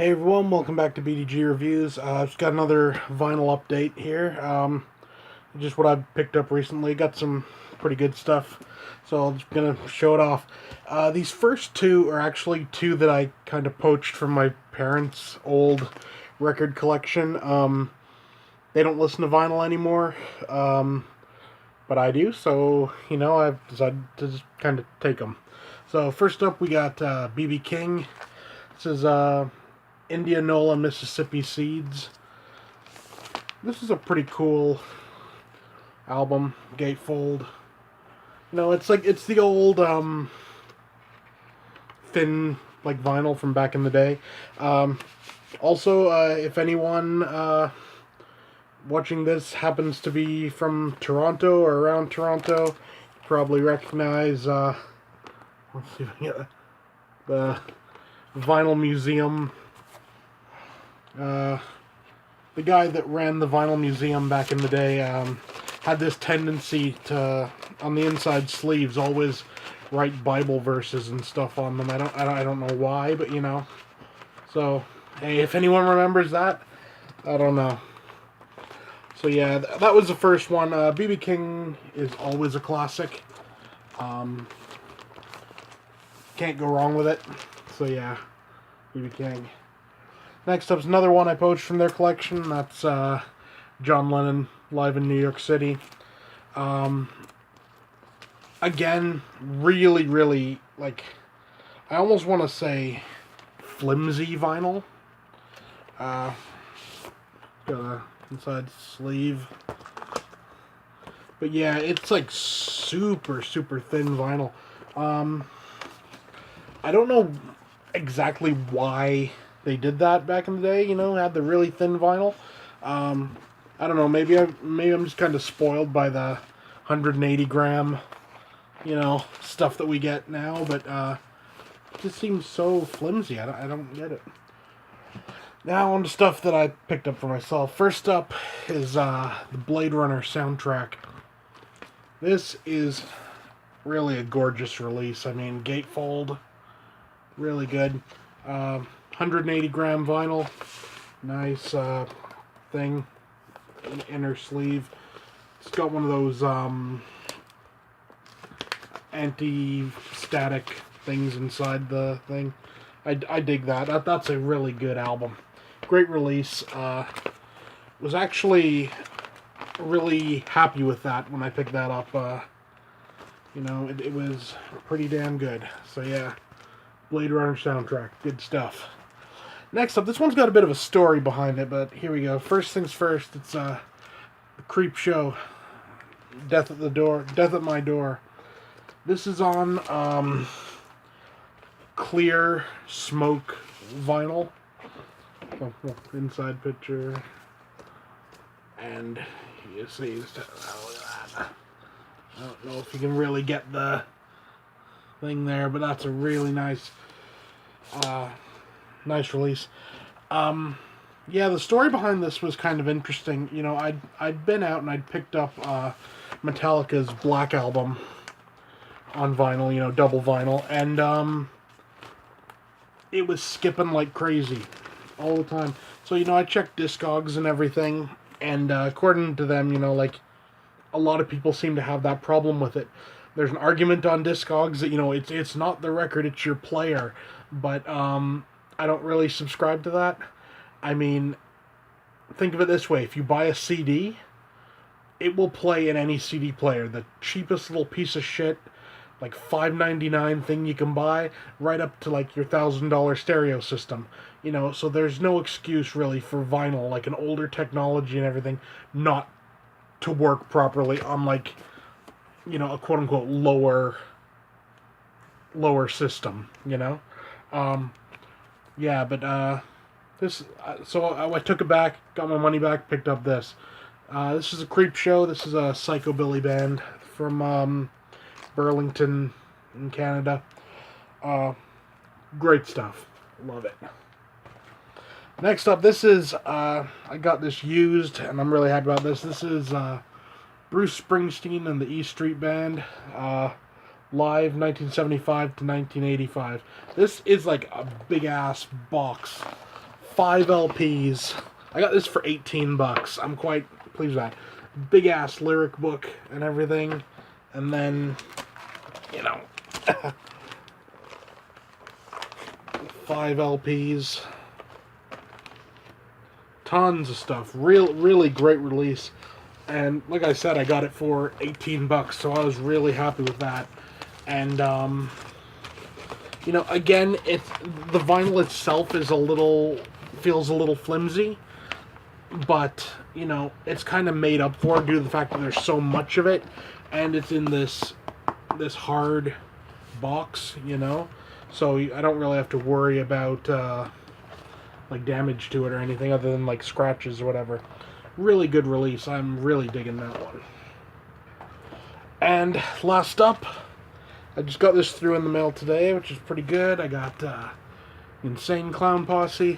Hey everyone, welcome back to BDG Reviews. I've just got another vinyl update here. Just what I've picked up recently. Got some pretty good stuff, so I'm just gonna show it off. These first two are actually two that I kind of poached from my parents' old record collection. They don't listen to vinyl anymore, but I do, so I've decided to just kind of take them. So first up, we got BB King. This is Indianola, Mississippi Seeds. This is a pretty cool album, Gatefold. It's the old thin like vinyl from back in the day. Also, if anyone watching this happens to be from Toronto or around Toronto, you probably recognize. Let's see if I can get the Vinyl Museum. The guy that ran the Vinyl Museum back in the day had this tendency to, on the inside sleeves, always write Bible verses and stuff on them. I don't know why, but So, hey, if anyone remembers that, I don't know. So yeah, that was the first one. BB King is always a classic. Can't go wrong with it. So yeah, BB King. Next up is another one I poached from their collection. That's John Lennon live in New York City. Again, really, really, like, I almost want to say flimsy vinyl. Got a inside sleeve. But yeah, it's like super, super thin vinyl. I don't know exactly why they did that back in the day, had the really thin vinyl. I don't know, maybe I'm just kind of spoiled by the 180 gram, stuff that we get now, but it just seems so flimsy. I don't get it. Now on to stuff that I picked up for myself. First up is the Blade Runner soundtrack. This is really a gorgeous release. I mean, gatefold, really good. 180 gram vinyl, nice thing, inner sleeve. It's got one of those anti-static things inside the thing. I dig that. That's a really good album. Great release. Was actually really happy with that when I picked that up. It was pretty damn good. So yeah, Blade Runner soundtrack, good stuff. Next up, this one's got a bit of a story behind it, but here we go. First things first, it's the Creep Show, Death at the Door, Death at My Door. This is on clear smoke vinyl. Oh, inside picture, and you see, look at that. I don't know if you can really get the thing there, but that's a really nice nice release. Yeah, the story behind this was kind of interesting. I'd been out and I'd picked up Metallica's Black Album on vinyl, double vinyl, and it was skipping like crazy all the time. So, I checked Discogs and everything, and according to them, like, a lot of people seem to have that problem with it. There's an argument on Discogs that, it's not the record, it's your player, but I don't really subscribe to that. I mean, think of it this way. If you buy a CD, it will play in any CD player. The cheapest little piece of shit, like $5.99 thing you can buy, right up to like your $1,000 stereo system. So there's no excuse really for vinyl, like an older technology and everything, not to work properly on like, a quote-unquote lower system, Yeah, but this. So I took it back, got my money back, picked up this. This is a Creep Show. This is a psychobilly band from Burlington, in Canada. Great stuff. Love it. Next up, this is I got this used, and I'm really happy about this. This is Bruce Springsteen and the E Street Band. Live 1975 to 1985. This is like a big ass box 5 LPs. I got this for 18 bucks. I'm quite pleased with that. Big ass lyric book and everything. And then, you know, 5 LPs. Tons of stuff. Really great release. And like I said, I got it for 18 bucks, so I was really happy with that. And, you know, again, the vinyl itself is feels a little flimsy, but, you know, it's kind of made up for due to the fact that there's so much of it, and it's in this hard box, you know, so I don't really have to worry about, like, damage to it or anything other than, like, scratches or whatever. Really good release. I'm really digging that one. And last up, I just got this through in the mail today, which is pretty good. I got Insane Clown Posse,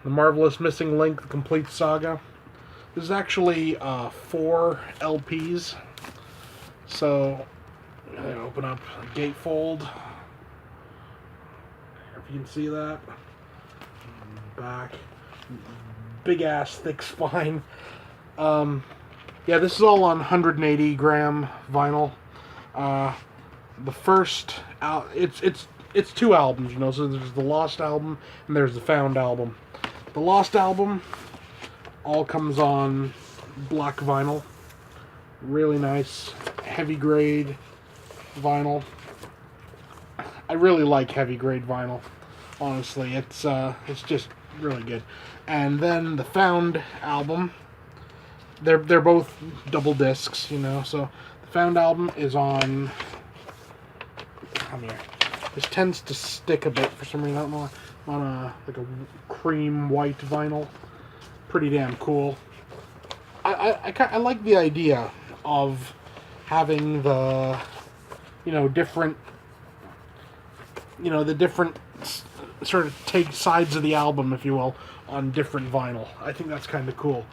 The Marvelous Missing Link, The Complete Saga. This is actually 4 LPs. So, I open up a gatefold. If you can see that. Back. Big ass thick spine. Yeah, this is all on 180 gram vinyl. The first it's 2 albums, you know, so there's the Lost album and there's the Found album. The Lost album all comes on black vinyl. Really nice, heavy grade vinyl. I really like heavy grade vinyl. Honestly, it's just really good. And then the Found album, they're both double discs, you know. So the Found album is on. Come here. This tends to stick a bit for some reason. I don't know. On a like a cream white vinyl. Pretty damn cool. I like the idea of having the, you know, different, you know, the different sort of take sides of the album, if you will, on different vinyl. I think that's kind of cool.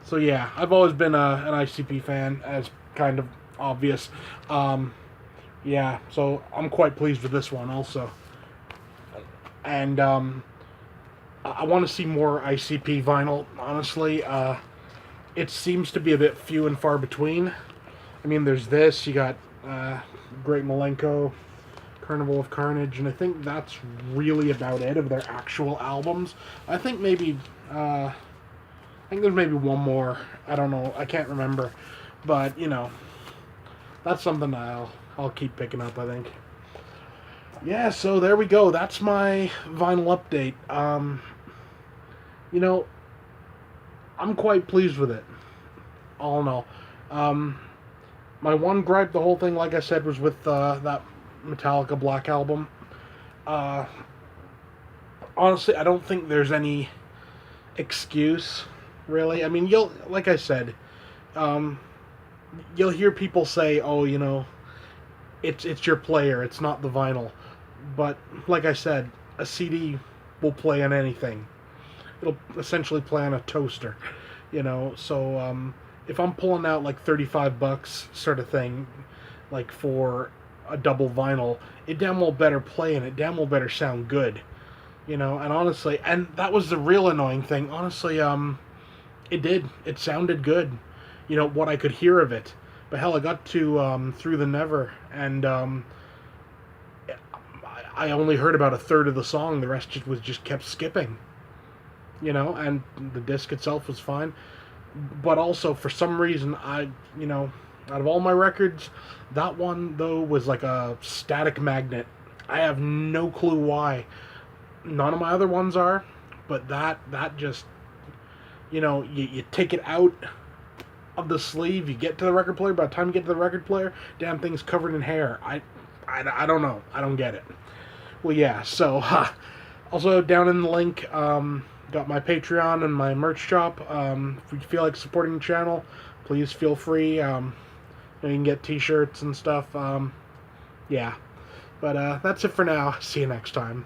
So yeah, I've always been an ICP fan, as kind of obvious. Yeah, so I'm quite pleased with this one also. And I want to see more ICP vinyl, honestly. It seems to be a bit few and far between. I mean, there's this, you got Great Milenko, Carnival of Carnage, and I think that's really about it of their actual albums. I think maybe, I think there's maybe one more. I don't know, I can't remember. But, you know, that's something I'll keep picking up, I think. Yeah, so there we go. That's my vinyl update. You know, I'm quite pleased with it, all in all. My one gripe, the whole thing, like I said, was with that Metallica Black Album. Honestly, I don't think there's any excuse, really. I mean, like I said, you'll hear people say, "Oh, you know, it's your player, it's not the vinyl." But like I said, a CD will play on anything. It'll essentially play on a toaster, you know. So if I'm pulling out like 35 bucks sort of thing, like for a double vinyl, it damn well better play and it damn well better sound good, you know. And honestly, and that was the real annoying thing. Honestly, it did. It sounded good, you know, what I could hear of it. But hell, I got to Through the Never, and I only heard about a third of the song. The rest just kept skipping, you know. And the disc itself was fine, but also for some reason, you know, out of all my records, that one though was like a static magnet. I have no clue why. None of my other ones are, but that just, you know, you take it out of the sleeve, you get to the record player. By the time you get to the record player, damn thing's covered in hair. I don't know. I don't get it. Well, yeah. So also down in the link, got my Patreon and my merch shop. If you feel like supporting the channel, please feel free. You can get t-shirts and stuff. Yeah. But that's it for now. See you next time.